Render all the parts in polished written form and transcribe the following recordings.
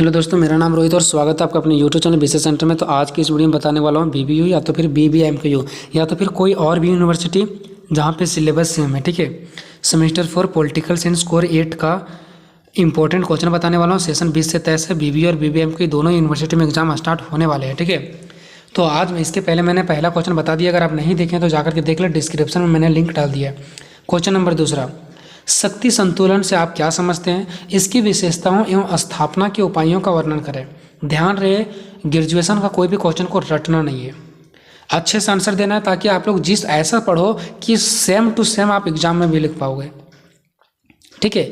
Hello दोस्तों, मेरा नाम रोहित और स्वागत है आपका अपने यूट्यूब चैनल बीसीएस सेंटर में। तो आज की इस वीडियो में बताने वाला हूँ बीबीयू या तो फिर बीबीएमकेयू या तो फिर कोई और भी यूनिवर्सिटी जहाँ पे सिलेबस सेम है। ठीक है, सेमेस्टर 4 पॉलिटिकल साइंस कोर 8 का इंपॉर्टेंट क्वेश्चन बताने वाला हूँ। सेशन 20 से 23 है। बीबीयू और बीबीएमकेयू दोनों यूनिवर्सिटी में एग्जाम स्टार्ट होने वाले हैं। ठीक है, तो आज इसके पहले मैंने पहला क्वेश्चन बता दिया, अगर आप नहीं देखें तो जाकर के देख लें, डिस्क्रिप्शन में मैंने लिंक डाल दिया है। क्वेश्चन नंबर दूसरा, शक्ति संतुलन से आप क्या समझते हैं? इसकी विशेषताओं एवं स्थापना के उपायों का वर्णन करें। ध्यान रहे, ग्रेजुएशन का कोई भी क्वेश्चन को रटना नहीं है, अच्छे से आंसर देना है ताकि आप लोग जिस ऐसा पढ़ो कि सेम टू सेम आप एग्जाम में भी लिख पाओगे। ठीक है,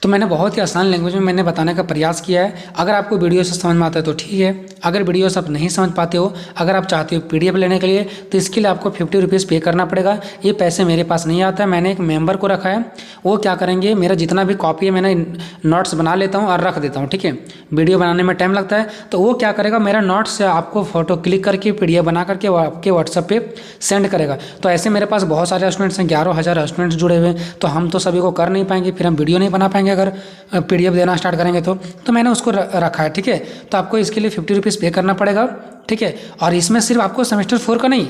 तो मैंने बहुत ही आसान लैंग्वेज में मैंने बताने का प्रयास किया है। अगर आपको वीडियो से समझ में आता है तो ठीक है, अगर वीडियो से आप नहीं समझ पाते हो, अगर आप चाहते हो पीडीएफ लेने के लिए, तो इसके लिए आपको 50 रुपीज़ पे करना पड़ेगा। ये पैसे मेरे पास नहीं आता है, मैंने एक मेंबर को रखा है। वो क्या करेंगे, मेरा जितना भी कॉपी है मैंने नोट्स बना लेता हूँ और रख देता हूँ। ठीक है, वीडियो बनाने में टाइम लगता है, तो वो क्या करेगा, मेरा नोट्स से आपको फोटो क्लिक करके पीडीएफ बना करके आपके व्हाट्सएप पे सेंड करेगा। तो ऐसे मेरे पास बहुत सारे स्टूडेंट्स हैं, 11,000 स्टूडेंट्स जुड़े हुए हैं, तो हम तो सभी को कर नहीं पाएंगे, फिर हम वीडियो नहीं बना पाएंगे अगर पीडीएफ देना स्टार्ट करेंगे तो मैंने उसको रखा है। ठीक है, तो आपको इसके लिए 50 रुपीज़ पे करना पड़ेगा। ठीक है, और इसमें सिर्फ आपको सेमेस्टर 4 का नहीं,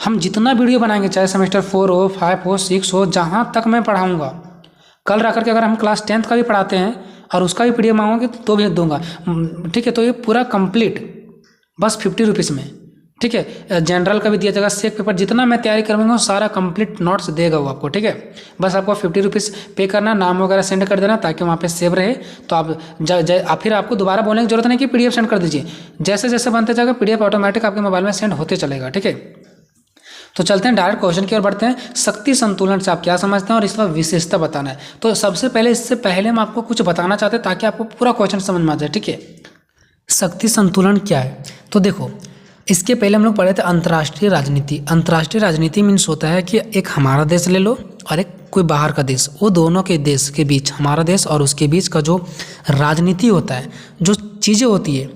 हम जितना वीडियो बनाएंगे, चाहे सेमेस्टर 4 हो, 5 हो, 6 हो, जहाँ तक मैं पढ़ाऊँगा, कल रह करके अगर हम क्लास 10th का भी पढ़ाते हैं और उसका भी पीडीएफ मांगोगे तो भी दूंगा। ठीक है, तो ये पूरा कंप्लीट बस 50 रुपीज़ में। ठीक है, जनरल का भी दिया जाएगा, सेक पेपर, जितना मैं तैयारी करवाऊंगा वो सारा कंप्लीट नोट्स देगा वो आपको। ठीक है, बस आपको 50 रुपीज़ पे करना, नाम वगैरह सेंड कर देना ताकि वहाँ पे सेव रहे। तो आप फिर आपको दोबारा बोलने की जरूरत नहीं कि पीडीएफ सेंड कर दीजिए, जैसे जैसे बनते जाएगा पीडीएफ ऑटोमेटिक आपके मोबाइल में सेंड होते चलेगा। ठीक है, तो चलते हैं डायरेक्ट क्वेश्चन की ओर बढ़ते हैं। शक्ति संतुलन से आप क्या समझते हैं और इसका विशेषता बताना है। तो सबसे पहले, इससे पहले हम आपको कुछ बताना चाहते हैं ताकि आपको पूरा क्वेश्चन समझ में आ जाए। ठीक है, शक्ति संतुलन क्या है? तो देखो, इसके पहले हम लोग पढ़े थे अंतर्राष्ट्रीय राजनीति। अंतर्राष्ट्रीय राजनीति मीन्स होता है कि एक हमारा देश ले लो और एक कोई बाहर का देश, वो दोनों के देश के बीच, हमारा देश और उसके बीच का जो राजनीति होता है, जो चीज़ें होती है,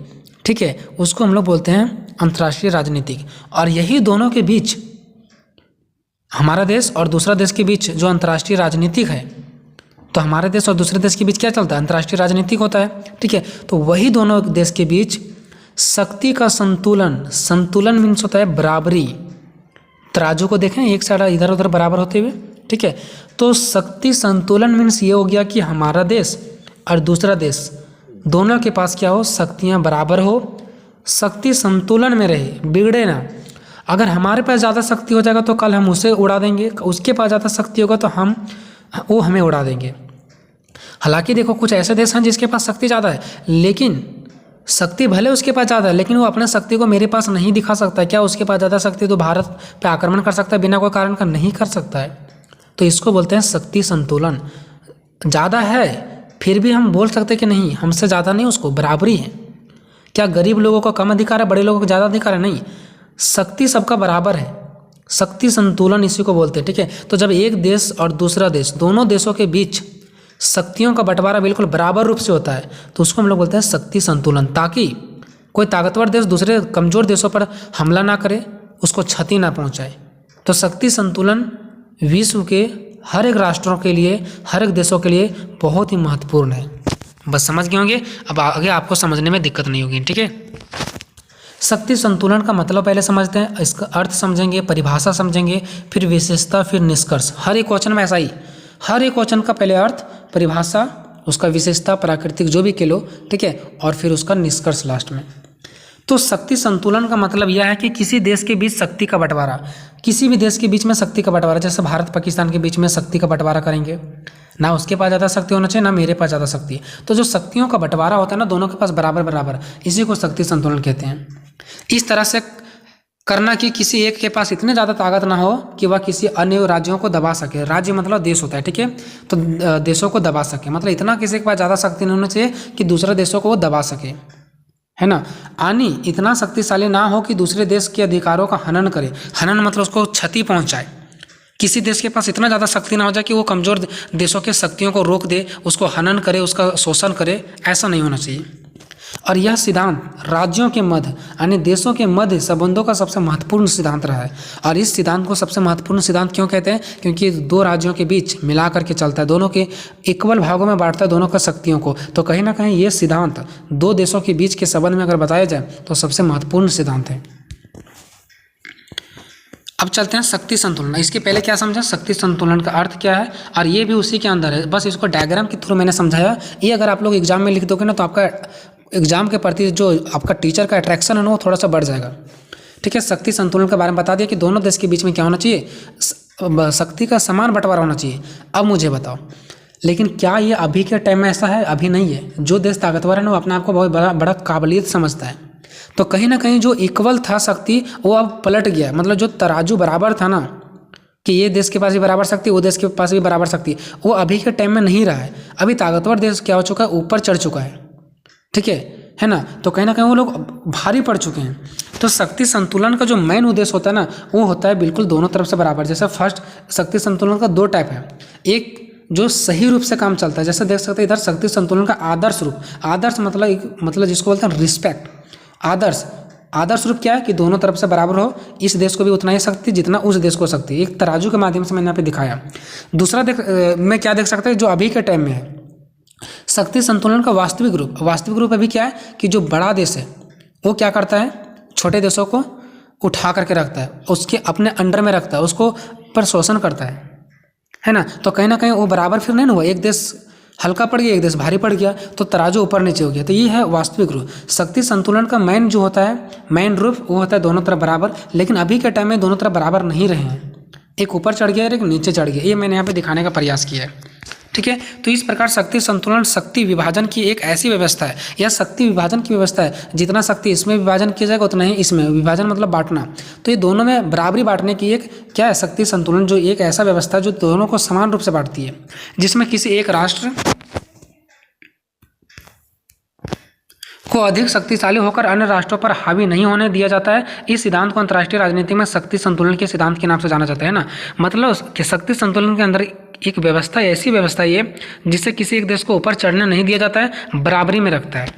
ठीक है, उसको हम लोग बोलते हैं अंतर्राष्ट्रीय राजनीति। और यही दोनों के बीच, हमारा देश और दूसरा देश के बीच जो अंतर्राष्ट्रीय राजनीतिक है, तो हमारे देश और दूसरे देश के बीच क्या चलता है? अंतर्राष्ट्रीय राजनीतिक होता है। ठीक है, तो वही दोनों देश के बीच शक्ति का संतुलन, संतुलन मीन्स होता है बराबरी। तराजू को देखें, एक साइड इधर उधर बराबर होते हुए। ठीक है, तो शक्ति संतुलन मीन्स ये हो गया कि हमारा देश और दूसरा देश दोनों के पास क्या हो, शक्तियाँ बराबर हो, शक्ति संतुलन में रहे, बिगड़े ना। अगर हमारे पास ज़्यादा शक्ति हो जाएगा तो कल हम उसे उड़ा देंगे, उसके पास ज़्यादा शक्ति होगा तो वो हमें उड़ा देंगे। हालांकि देखो, कुछ ऐसे देश हैं जिसके पास शक्ति ज़्यादा है, लेकिन शक्ति भले उसके पास ज़्यादा है, लेकिन वो अपने शक्ति को मेरे पास नहीं दिखा सकता है। क्या उसके पास ज़्यादा शक्ति तो भारत पे आक्रमण कर सकता है, बिना कोई कारण का नहीं कर सकता है। तो इसको बोलते हैं शक्ति संतुलन। ज़्यादा है फिर भी हम बोल सकते हैं कि नहीं, हमसे ज़्यादा नहीं, उसको बराबरी है। क्या गरीब लोगों को कम अधिकार है, बड़े लोगों को ज़्यादा अधिकार है? नहीं, शक्ति सबका बराबर है, शक्ति संतुलन इसी को बोलते हैं। ठीक है, तो जब एक देश और दूसरा देश, दोनों देशों के बीच शक्तियों का बंटवारा बिल्कुल बराबर रूप से होता है, तो उसको हम लोग बोलते हैं शक्ति संतुलन, ताकि कोई ताकतवर देश दूसरे कमजोर देशों पर हमला ना करे, उसको क्षति ना पहुंचाए। तो शक्ति संतुलन विश्व के हर एक राष्ट्रों के लिए, हर एक देशों के लिए बहुत ही महत्वपूर्ण है। बस समझ गए होंगे, अब आगे आपको समझने में दिक्कत नहीं होगी। ठीक है, शक्ति संतुलन का मतलब पहले समझते हैं, इसका अर्थ समझेंगे, परिभाषा समझेंगे, फिर विशेषता, फिर निष्कर्ष। हर एक क्वेश्चन में ऐसा ही, हर एक क्वेश्चन का पहले अर्थ, परिभाषा, उसका विशेषता, प्राकृतिक जो भी के लो, ठीक है, और फिर उसका निष्कर्ष लास्ट में। तो शक्ति संतुलन का मतलब यह है कि किसी देश के बीच शक्ति का बंटवारा, किसी भी देश के बीच में शक्ति का बंटवारा, जैसे भारत पाकिस्तान के बीच में शक्ति का बंटवारा करेंगे, ना उसके पास ज़्यादा शक्ति होना चाहिए, ना मेरे पास ज़्यादा शक्ति। तो जो शक्तियों का बंटवारा होता है ना, दोनों के पास बराबर बराबर, इसी को शक्ति संतुलन कहते हैं। इस तरह से करना कि किसी एक के पास इतनी ज़्यादा ताकत ना हो कि वह किसी अन्य राज्यों को दबा सके। राज्य मतलब देश होता है, ठीक है, तो देशों को दबा सके, मतलब इतना किसी के पास ज़्यादा शक्ति नहीं होनी चाहिए कि दूसरे देशों को वो दबा सके, है ना। आनी इतना शक्तिशाली ना हो कि दूसरे देश के अधिकारों का हनन करे। हनन मतलब उसको क्षति पहुंचाए। किसी देश के पास इतना ज़्यादा शक्ति ना हो जाए कि वो कमज़ोर देशों के शक्तियों को रोक दे, उसको हनन करे, उसका शोषण करे, ऐसा नहीं होना चाहिए। और यह सिद्धांत राज्यों के मध्य यानी देशों के मध्य संबंधों का सबसे महत्वपूर्ण सिद्धांत रहा है। और इस सिद्धांत को सबसे महत्वपूर्ण सिद्धांत क्यों कहते हैं? क्योंकि दो राज्यों के बीच मिला करके चलता है, दोनों के इक्वल भागों में बांटता है दोनों का शक्तियों को। तो कहीं ना कहीं ये सिद्धांत दो देशों के बीच के संबंध में अगर बताया जाए तो सबसे महत्वपूर्ण सिद्धांत है। अब चलते हैं शक्ति संतुलन। इसके पहले क्या समझा? शक्ति संतुलन का अर्थ क्या है, और ये भी उसी के अंदर है, बस इसको डायग्राम के थ्रू मैंने समझाया। ये अगर आप लोग एग्जाम में लिख दोगे ना तो आपका एग्जाम के प्रति जो आपका टीचर का अट्रैक्शन है ना वो थोड़ा सा बढ़ जाएगा। ठीक है, शक्ति संतुलन के बारे में बता दिया कि दोनों देश के बीच में क्या होना चाहिए, शक्ति का समान बंटवारा होना चाहिए। अब मुझे बताओ, लेकिन क्या ये अभी के टाइम में ऐसा है? अभी नहीं है। जो देश ताकतवर है ना वो अपने आप को बहुत बड़ा काबिलियत समझता है। तो कहीं ना कहीं जो इक्वल था शक्ति वो अब पलट गया। मतलब जो तराजू बराबर था ना कि ये देश के पास भी बराबर शक्ति, वो देश के पास भी बराबर शक्ति, वो अभी के टाइम में नहीं रहा है। अभी ताकतवर देश क्या हो चुका है, ऊपर चढ़ चुका है। ठीक है ना? तो कहीं ना कहीं वो लोग भारी पड़ चुके हैं। तो शक्ति संतुलन का जो मेन उद्देश्य होता है ना वो होता है बिल्कुल दोनों तरफ से बराबर। जैसे फर्स्ट शक्ति संतुलन का दो टाइप है, एक जो सही रूप से काम चलता है, जैसे देख सकते हैं इधर शक्ति संतुलन का आदर्श रूप। आदर्श मतलब जिसको बोलते हैं रिस्पेक्ट। आदर्श रूप क्या है कि दोनों तरफ से बराबर हो, इस देश को भी उतना ही शक्ति जितना उस देश को शक्ति। एक तराजू के माध्यम से मैंने यहाँ पे दिखाया। दूसरा मैं क्या देख सकते हैं जो अभी के टाइम में है शक्ति संतुलन का वास्तविक रूप। वास्तविक रूप अभी क्या है कि जो बड़ा देश है वो क्या करता है, छोटे देशों को उठा करके रखता है, उसके अपने अंडर में रखता है, उसको पर शोषण करता है ना? तो कहीं ना कहीं वो बराबर फिर नहीं ना हुआ, एक देश हल्का पड़ गया एक देश भारी पड़ गया, तो तराजू ऊपर नीचे हो गया। तो ये है वास्तविक रूप। शक्ति संतुलन का मेन जो होता है, मेन रूप वो होता है दोनों तरफ बराबर। लेकिन अभी के टाइम में दोनों तरफ बराबर नहीं रहे हैं, एक ऊपर चढ़ गया एक नीचे चढ़ गया। ये मैंने यहाँ पे दिखाने का प्रयास किया है। ठीक है, तो इस प्रकार शक्ति संतुलन शक्ति विभाजन की एक ऐसी व्यवस्था है, या शक्ति विभाजन की व्यवस्था है, जितना शक्ति इसमें विभाजन किया जाएगा उतना ही इसमें विभाजन, मतलब बांटना। तो ये दोनों में बराबरी बांटने की एक क्या है, शक्ति संतुलन, जो एक ऐसा व्यवस्था है जो दोनों को समान रूप से बांटती है, जिसमें किसी एक राष्ट्र को अधिक शक्तिशाली होकर अन्य राष्ट्रों पर हावी नहीं होने दिया जाता है। इस सिद्धांत को अंतर्राष्ट्रीय राजनीति में शक्ति संतुलन के सिद्धांत के नाम से जाना जाता है ना। मतलब कि शक्ति संतुलन के अंदर एक व्यवस्था, ऐसी व्यवस्था ये जिससे किसी एक देश को ऊपर चढ़ने नहीं दिया जाता है, बराबरी में रखता है।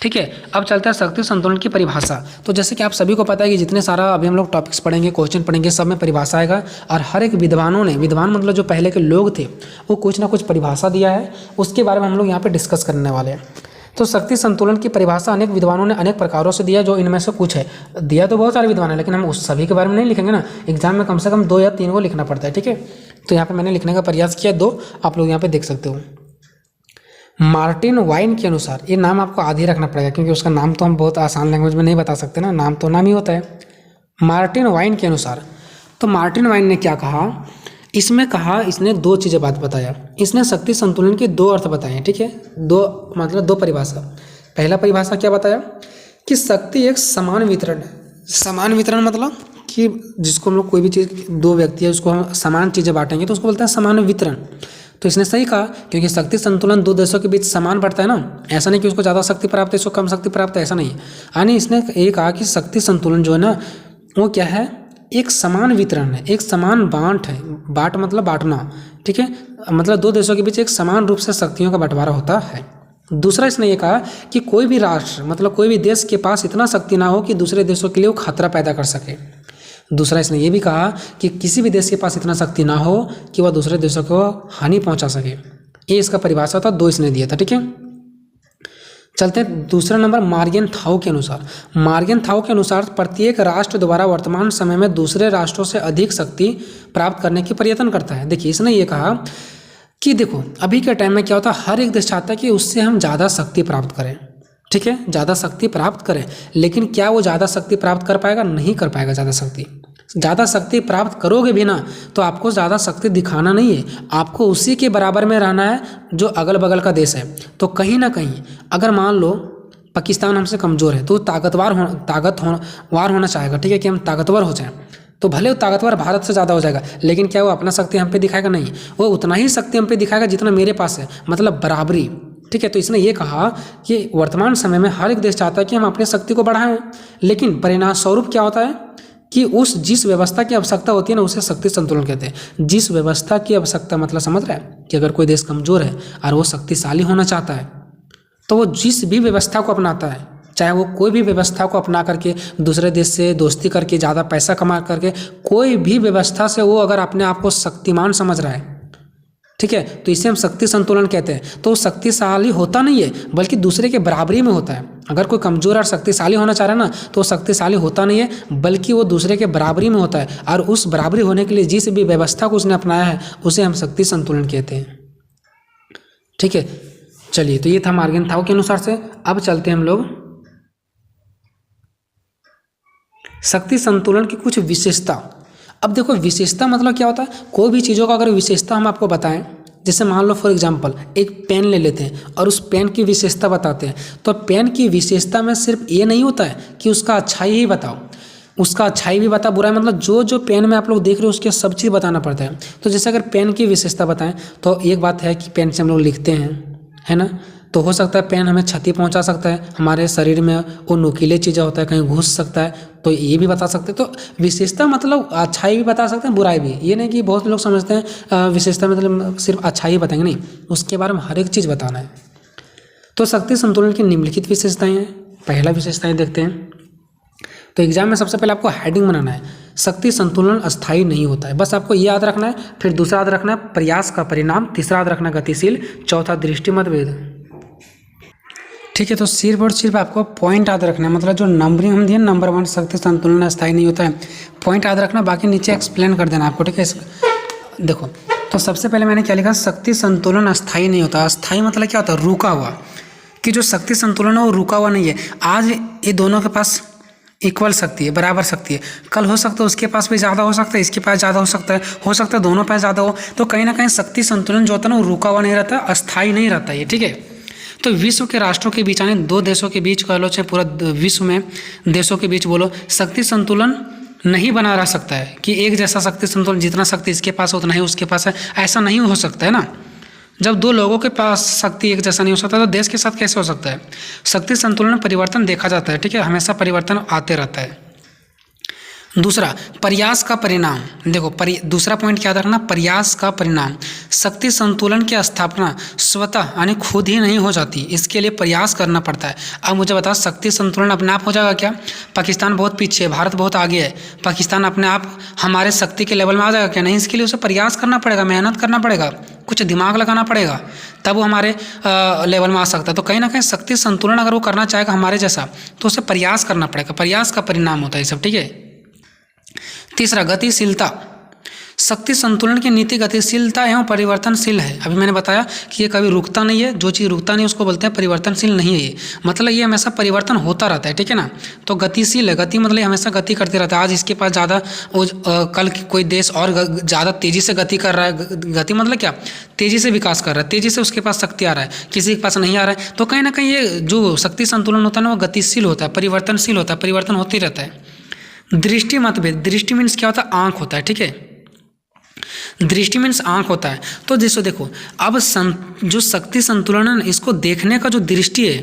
ठीक है, अब चलता है शक्ति संतुलन की परिभाषा। तो जैसे कि आप सभी को पता है कि जितने सारा अभी हम लोग टॉपिक्स पढ़ेंगे, क्वेश्चन पढ़ेंगे, सब में परिभाषा आएगा। और हर एक विद्वानों ने, विद्वान मतलब जो पहले के लोग थे, वो कुछ ना कुछ परिभाषा दिया है, उसके बारे में हम लोग यहाँ पे डिस्कस करने वाले हैं। तो शक्ति संतुलन की परिभाषा अनेक विद्वानों ने अनेक प्रकारों से दिया, जो इनमें से कुछ है। दिया तो बहुत सारे विद्वान है, लेकिन हम उस सभी के बारे में नहीं लिखेंगे ना, एग्जाम में कम से कम 2 या 3 को लिखना पड़ता है। ठीक है, तो यहाँ पे मैंने लिखने का प्रयास किया 2, आप लोग यहाँ पे देख सकते हो। मार्टिन वाइन के अनुसार, ये नाम आपको आधी रखना पड़ेगा क्योंकि उसका नाम तो हम बहुत आसान लैंग्वेज में नहीं बता सकते ना, नाम तो नाम ही होता है। मार्टिन वाइन के अनुसार, तो मार्टिन वाइन ने क्या कहा, इसमें कहा, इसने 2 चीज़ें बात बताया। इसने शक्ति संतुलन के 2 अर्थ बताए। ठीक है, 2 परिभाषा। पहला परिभाषा क्या बताया कि शक्ति एक समान वितरण है। समान वितरण मतलब कि जिसको हम लोग कोई भी चीज़, 2 व्यक्ति है उसको हम समान चीज़ें बांटेंगे तो उसको बोलते हैं समान वितरण। तो इसने सही कहा, क्योंकि शक्ति संतुलन 2 देशों के बीच समान बढ़ता है ना। ऐसा नहीं कि उसको ज़्यादा शक्ति प्राप्त है, इसको कम शक्ति प्राप्त है, ऐसा नहीं। यानी इसने ये कहा कि शक्ति संतुलन जो है ना वो क्या है, एक समान वितरण है, एक समान बांट है। बांट मतलब बांटना। ठीक है, मतलब 2 देशों के बीच एक समान रूप से शक्तियों का बंटवारा होता है। दूसरा इसने ये कहा कि कोई भी राष्ट्र, मतलब कोई भी देश के पास इतना शक्ति ना हो कि दूसरे देशों के लिए वो खतरा पैदा कर सके। दूसरा इसने ये भी कहा कि किसी भी देश के पास इतना शक्ति ना हो कि वह दूसरे देशों को हानि पहुंचा सके। ये इसका परिभाषा था, 2 इसने दिया था। ठीक है, चलते हैं दूसरा नंबर मार्गेन थाओ के अनुसार। मार्गेन थाओ के अनुसार प्रत्येक राष्ट्र द्वारा वर्तमान समय में दूसरे राष्ट्रों से अधिक शक्ति प्राप्त करने की प्रयत्न करता है। देखिए, इसने ये कहा कि देखो अभी के टाइम में क्या होता है, हर एक देश चाहता है कि उससे हम ज़्यादा शक्ति प्राप्त करें। ठीक है, ज़्यादा शक्ति प्राप्त करें, लेकिन क्या वो ज़्यादा शक्ति प्राप्त कर पाएगा? नहीं कर पाएगा। ज़्यादा शक्ति प्राप्त करोगे भी ना तो आपको ज़्यादा शक्ति दिखाना नहीं है, आपको उसी के बराबर में रहना है जो अगल बगल का देश है। तो कहीं ना कहीं अगर मान लो पाकिस्तान हमसे कमज़ोर है तो ताकतवर होना चाहेगा। ठीक है, कि हम ताकतवर हो जाएं, तो भले वो ताकतवर भारत से ज़्यादा हो जाएगा, लेकिन क्या वो अपना शक्ति हम पे दिखाएगा? नहीं, वो उतना ही शक्ति हम पे दिखाएगा जितना मेरे पास है, मतलब बराबरी। ठीक है, तो इसने ये कहा कि वर्तमान समय में हर एक देश चाहता है कि हम अपनी शक्ति को बढ़ाएं, लेकिन परिणाम स्वरूप क्या होता है कि जिस व्यवस्था की आवश्यकता होती है ना उसे शक्ति संतुलन कहते हैं। जिस व्यवस्था की आवश्यकता मतलब समझ रहा है कि अगर कोई देश कमज़ोर है और वो शक्तिशाली होना चाहता है तो वो जिस भी व्यवस्था को अपनाता है चाहे वो कोई भी व्यवस्था को अपना करके, दूसरे देश से दोस्ती करके, ज़्यादा पैसा कमा करके, कोई भी व्यवस्था से वो अगर अपने आप को शक्तिमान समझ रहा है, ठीक है, तो इसे हम शक्ति संतुलन कहते हैं। तो वो शक्तिशाली होता नहीं है, बल्कि दूसरे के बराबरी में होता है। अगर कोई कमजोर और शक्तिशाली होना चाह रहा है ना, तो वो शक्तिशाली होता नहीं है, बल्कि वो दूसरे के बराबरी में होता है। और उस बराबरी होने के लिए जिस भी व्यवस्था को उसने अपनाया है, उसे हम शक्ति संतुलन कहते हैं। ठीक है, चलिए, तो ये था मॉर्गनथाउ के अनुसार से। अब चलते हैं हम लोग शक्ति संतुलन की कुछ विशेषता। अब देखो, विशेषता मतलब क्या होता है? कोई भी चीज़ों का अगर विशेषता हम आपको बताएं, जैसे मान लो फॉर एग्जांपल एक पेन ले लेते हैं और उस पेन की विशेषता बताते हैं, तो पेन की विशेषता में सिर्फ ये नहीं होता है कि उसका अच्छाई ही बताओ, उसका अच्छाई भी बता, बुराई, मतलब जो जो पेन में आप लोग देख रहे हो उसके सब चीज़ बताना पड़ता है। तो जैसे अगर पेन की विशेषता बताएं, तो एक बात है कि पेन से हम लोग लिखते हैं, है ना, तो हो सकता है पेन हमें क्षति पहुंचा सकता है, हमारे शरीर में वो नुकीले चीज़ें होता है, कहीं घुस सकता है, तो ये भी बता सकते हैं। तो विशेषता मतलब अच्छाई भी बता सकते हैं, बुराई भी। ये नहीं कि बहुत लोग समझते हैं विशेषता मतलब सिर्फ अच्छाई बताएंगे, नहीं, उसके बारे में हर एक चीज़ बताना है। तो शक्ति संतुलन की निम्नलिखित विशेषताएं हैं। पहला विशेषताएं देखते हैं। तो एग्जाम में सबसे पहले आपको हेडिंग बनाना है, शक्ति संतुलन अस्थायी नहीं होता है, बस आपको ये याद रखना है। फिर दूसरा याद रखना है प्रयास का परिणाम, तीसरा याद रखना गतिशील, चौथा दृष्टि मतभेद। ठीक है, तो सिर्फ और सिर्फ आपको पॉइंट याद रखना है, मतलब जो नंबरिंग हम दिए नंबर 1 शक्ति संतुलन अस्थायी नहीं होता है, पॉइंट याद रखना, बाकी नीचे एक्सप्लेन कर देना आपको। ठीक है, देखो, तो सबसे पहले मैंने क्या लिखा, शक्ति संतुलन अस्थायी नहीं होता। अस्थायी मतलब क्या होता है? रुका हुआ, कि जो शक्ति संतुलन है वो रुका हुआ नहीं है। आज ये दोनों के पास इक्वल शक्ति है, बराबर शक्ति है, कल हो सकता है उसके पास भी ज़्यादा हो सकता है, इसके पास ज़्यादा हो सकता है दोनों पास ज़्यादा हो। तो कहीं ना कहीं शक्ति संतुलन जो होता है ना, वो रुका हुआ नहीं रहता, अस्थायी नहीं रहता है। ठीक है, तो विश्व के राष्ट्रों के बीच, यानी दो देशों के बीच कह लो, चाहे पूरा विश्व में देशों के बीच बोलो, शक्ति संतुलन नहीं बना रह सकता है कि एक जैसा शक्ति संतुलन, जितना शक्ति इसके पास है उतना ही उसके पास है, ऐसा नहीं हो सकता है ना। जब दो लोगों के पास शक्ति एक जैसा नहीं हो सकता, तो देश के साथ कैसे हो सकता है? शक्ति संतुलन में परिवर्तन देखा जाता है। ठीक है, हमेशा परिवर्तन आते रहता है। दूसरा, प्रयास का परिणाम। देखो, दूसरा पॉइंट क्या रखना, प्रयास का परिणाम। शक्ति संतुलन की स्थापना स्वतः यानी खुद ही नहीं हो जाती, इसके लिए प्रयास करना पड़ता है। अब मुझे बताओ, शक्ति संतुलन अपने आप हो जाएगा क्या? पाकिस्तान बहुत पीछे है, भारत बहुत आगे है, पाकिस्तान अपने आप हमारे शक्ति के लेवल में आ जाएगा क्या? नहीं, इसके लिए उसे प्रयास करना पड़ेगा, मेहनत करना पड़ेगा, कुछ दिमाग लगाना पड़ेगा, तब वो हमारे लेवल में आ सकता है। तो कहीं ना कहीं शक्ति संतुलन अगर वो करना चाहेगा हमारे जैसा, तो उसे प्रयास करना पड़ेगा, प्रयास का परिणाम होता है सब। ठीक है, तीसरा, गतिशीलता। शक्ति संतुलन की नीति गतिशीलता एवं परिवर्तनशील है। अभी मैंने बताया कि ये कभी रुकता नहीं है, जो चीज़ रुकता नहीं उसको बोलते हैं परिवर्तनशील नहीं है। ये मतलब ये हमेशा परिवर्तन होता रहता है। ठीक है ना, तो गतिशील है, गति मतलब हमेशा गति करते रहता है। आज इसके पास ज़्यादा, कल कोई देश और ज़्यादा तेज़ी से गति कर रहा है। गति मतलब क्या? तेज़ी से विकास कर रहा है, तेज़ी से उसके पास शक्ति आ रहा है, किसी के पास नहीं आ रहा है। तो कहीं ना कहीं ये जो शक्ति संतुलन होता है ना, वो गतिशील होता है, परिवर्तनशील होता है, परिवर्तन होते रहता है। दृष्टि मतभेद। दृष्टि मीन्स क्या होता है? आँख होता है। ठीक है, दृष्टि मीन्स आँख होता है। तो जैसे देखो, अब जो शक्ति संतुलन है, इसको देखने का जो दृष्टि है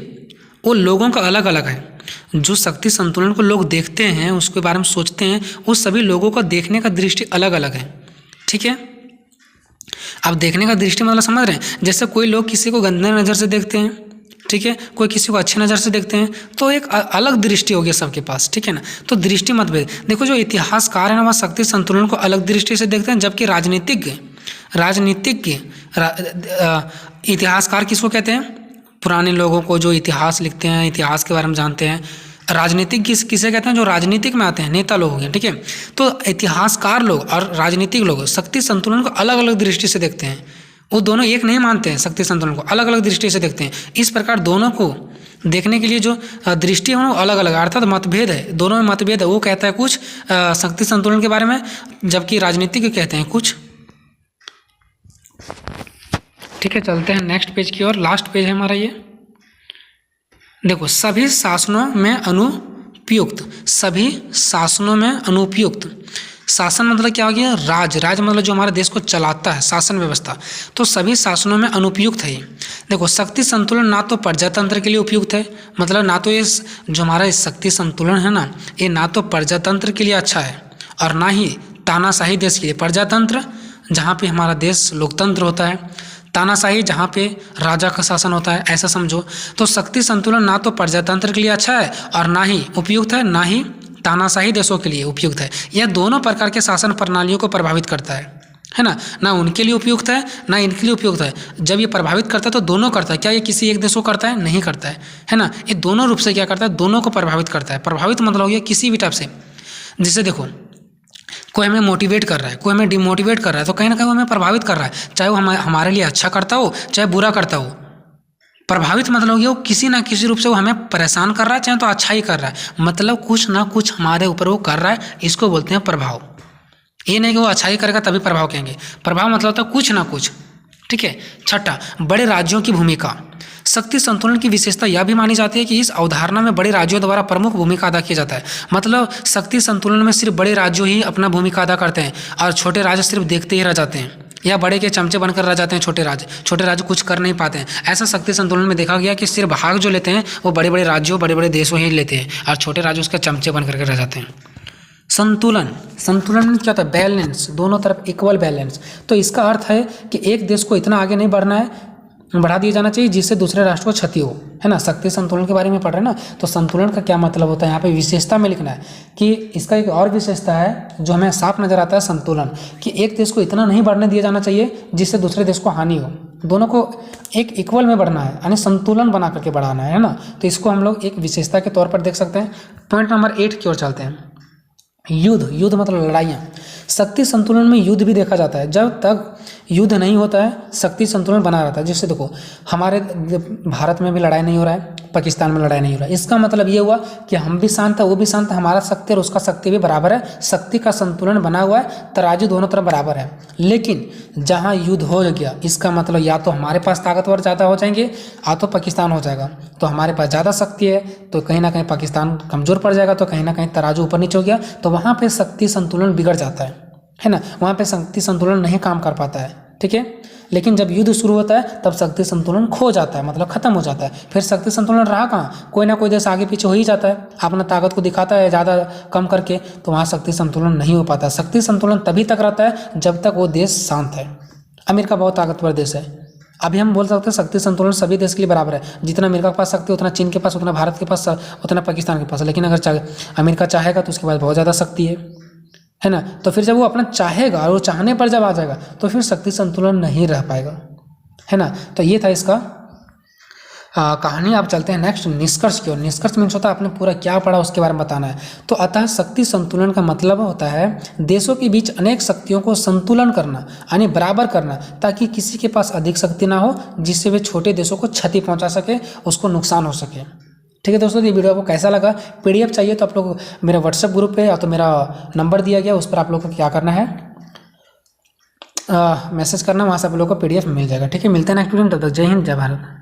वो लोगों का अलग अलग है। जो शक्ति संतुलन को लोग देखते हैं, उसके बारे में सोचते हैं, वो सभी लोगों का देखने का दृष्टि अलग अलग है। ठीक है, अब देखने का दृष्टि मतलब समझ रहे हैं? जैसे कोई लोग किसी को गंदे नज़र से देखते हैं, ठीक है, कोई किसी को अच्छी नज़र से देखते हैं, तो एक अलग दृष्टि होगी सबके पास। ठीक है ना, तो दृष्टि मतभेद। देखो, जो इतिहासकार है ना, वह शक्ति संतुलन को अलग दृष्टि से देखते हैं, जबकि राजनीतिज्ञ इतिहासकार किसको कहते हैं? पुराने लोगों को जो इतिहास लिखते हैं, इतिहास के बारे में जानते हैं। राजनीतिक किसे कहते हैं? जो राजनीतिक में आते हैं, नेता लोग हो गए। ठीक है, तो इतिहासकार लोग और राजनीतिक लोग शक्ति संतुलन को अलग अलग दृष्टि से देखते हैं। वो दोनों एक नहीं मानते हैं, शक्ति संतुलन को अलग अलग दृष्टि से देखते हैं। इस प्रकार दोनों को देखने के लिए जो दृष्टि है वो अलग अलग, अर्थात मतभेद है, दोनों में मतभेद है। वो कहता है कुछ शक्ति संतुलन के बारे में, जबकि राजनीतिक कहते हैं कुछ। ठीक है, चलते हैं नेक्स्ट पेज की ओर। लास्ट पेज है हमारा ये। देखो, सभी शासनों में अनुपयुक्त। सभी शासनों में अनुपयुक्त। शासन मतलब क्या हो गया? राज मतलब जो हमारे देश को चलाता है, शासन व्यवस्था। तो सभी शासनों में अनुपयुक्त है। देखो, शक्ति संतुलन ना तो प्रजातंत्र के लिए उपयुक्त है, मतलब ना तो ये जो हमारा शक्ति संतुलन है ना, ये ना तो प्रजातंत्र के लिए अच्छा है और ना ही तानाशाही देश के लिए। प्रजातंत्र जहाँ पे हमारा देश लोकतंत्र होता है, तानाशाही जहाँ पे राजा का शासन होता है, ऐसा समझो। तो शक्ति संतुलन ना तो प्रजातंत्र के लिए अच्छा है और ना ही उपयुक्त है, ना ही तानाशाही देशों के लिए उपयुक्त है। यह दोनों प्रकार के शासन प्रणालियों को प्रभावित करता है ना। ना उनके लिए उपयुक्त है ना इनके लिए उपयुक्त है। जब ये प्रभावित करता है तो दोनों करता है। क्या ये किसी एक देश को करता है? नहीं करता है ना। ये दोनों रूप से क्या करता है? दोनों को प्रभावित करता है। प्रभावित मतलब हो गया किसी भी टाइप से। जैसे देखो, कोई हमें मोटिवेट कर रहा है, कोई हमें डिमोटिवेट कर रहा है, तो कहीं ना कहीं वो हमें प्रभावित कर रहा है, चाहे वो हमारे लिए अच्छा करता हो चाहे बुरा करता हो। प्रभावित मतलब हो गया वो किसी ना किसी रूप से वो हमें परेशान कर रहा है, चाहे तो अच्छा ही कर रहा है, मतलब कुछ ना कुछ हमारे ऊपर वो कर रहा है। इसको बोलते हैं प्रभाव। ये नहीं कि वो अच्छा ही करेगा तभी प्रभाव कहेंगे। प्रभाव मतलब होता है कुछ ना कुछ, ठीक है। छठा, बड़े राज्यों की भूमिका। शक्ति संतुलन की विशेषता यह भी मानी जाती है कि इस अवधारणा में बड़े राज्यों द्वारा प्रमुख भूमिका अदा किया जाता है। मतलब शक्ति संतुलन में सिर्फ बड़े राज्यों ही अपना भूमिका अदा करते हैं और छोटे राज्य सिर्फ देखते ही रह जाते हैं, या बड़े के चमचे बनकर रह जाते हैं छोटे राज्य कुछ कर नहीं पाते हैं। ऐसा शक्ति संतुलन में देखा गया कि सिर्फ भाग जो लेते हैं वो बड़े बड़े राज्यों बड़े बड़े देशों ही लेते हैं और छोटे राज्य उसके चमचे बन करके रह जाते हैं। संतुलन में क्या होता है? बैलेंस, दोनों तरफ इक्वल बैलेंस। तो इसका अर्थ है कि एक देश को इतना आगे नहीं बढ़ना है, बढ़ा दिया जाना चाहिए जिससे दूसरे राष्ट्र को क्षति हो, है ना। शक्ति संतुलन के बारे में पढ़ रहे हैं ना, तो संतुलन का क्या मतलब होता है यहाँ पे विशेषता में लिखना है कि इसका एक और विशेषता है जो हमें साफ नजर आता है। संतुलन कि एक देश को इतना नहीं बढ़ने दिया जाना चाहिए जिससे दूसरे देश को हानि हो, दोनों को एक इक्वल में बढ़ना है, यानी संतुलन बना करके बढ़ाना है ना। तो इसको हम लोग एक विशेषता के तौर पर देख सकते हैं। पॉइंट नंबर 8 की ओर चलते हैं। युद्ध मतलब लड़ाइयाँ। शक्ति संतुलन में युद्ध भी देखा जाता है। जब तक युद्ध नहीं होता है शक्ति संतुलन बना रहता है। जैसे देखो, हमारे भारत में भी लड़ाई नहीं हो रहा है, पाकिस्तान में लड़ाई नहीं हो रहा है, इसका मतलब ये हुआ कि हम भी शांत है वो भी शांत है, हमारा शक्ति और उसका शक्ति भी बराबर है, शक्ति का संतुलन बना हुआ है, तराजू दोनों तरफ बराबर है। लेकिन जहाँ युद्ध हो गया इसका मतलब या तो हमारे पास ताकतवर ज़्यादा हो जाएंगे या तो पाकिस्तान हो जाएगा। तो हमारे पास ज़्यादा शक्ति है तो कहीं ना कहीं पाकिस्तान कमज़ोर पड़ जाएगा, तो कहीं ना कहीं तराजू ऊपर नीचे हो गया, तो वहाँ पर शक्ति संतुलन बिगड़ जाता है ना। वहाँ पे शक्ति संतुलन नहीं काम कर पाता है, ठीक है। लेकिन जब युद्ध शुरू होता है तब शक्ति संतुलन खो जाता है, मतलब खत्म हो जाता है। फिर शक्ति संतुलन रहा कहाँ? कोई ना कोई देश आगे पीछे हो ही जाता है, अपना ताकत को दिखाता है ज़्यादा कम करके, तो वहाँ शक्ति संतुलन नहीं हो पाता। शक्ति संतुलन तभी तक रहता है जब तक वो देश शांत है। अमेरिका बहुत ताकतवर देश है, अभी हम बोल सकते हैं शक्ति संतुलन सभी देश के लिए बराबर है। जितना अमेरिका के पास शक्ति उतना चीन के पास, उतना भारत के पास, उतना पाकिस्तान के पास। लेकिन अगर अमेरिका चाहेगा तो उसके पास बहुत ज़्यादा शक्ति है ना। तो फिर जब वो अपना चाहेगा और वो चाहने पर जब आ जाएगा तो फिर शक्ति संतुलन नहीं रह पाएगा, है ना। तो ये था इसका कहानी। आप चलते हैं नेक्स्ट निष्कर्ष की ओर। निष्कर्ष मीन्स होता है आपने पूरा क्या पढ़ा उसके बारे में बताना है। तो अतः शक्ति संतुलन का मतलब होता है देशों के बीच अनेक शक्तियों को संतुलन करना, यानी बराबर करना, ताकि किसी के पास अधिक शक्ति ना हो जिससे वे छोटे देशों को क्षति पहुंचा सके, उसको नुकसान हो सके। ठीक है दोस्तों, ये वीडियो आपको कैसा लगा? PDF चाहिए तो आप लोग मेरा व्हाट्सएप ग्रुप पे या तो मेरा नंबर दिया गया उस पर आप लोग को क्या करना है, मैसेज करना, वहाँ से आप लोग को PDF मिल जाएगा। ठीक है, मिलते हैं नेक्स्ट वीडियो में, तब तक जय हिंद जय भारत।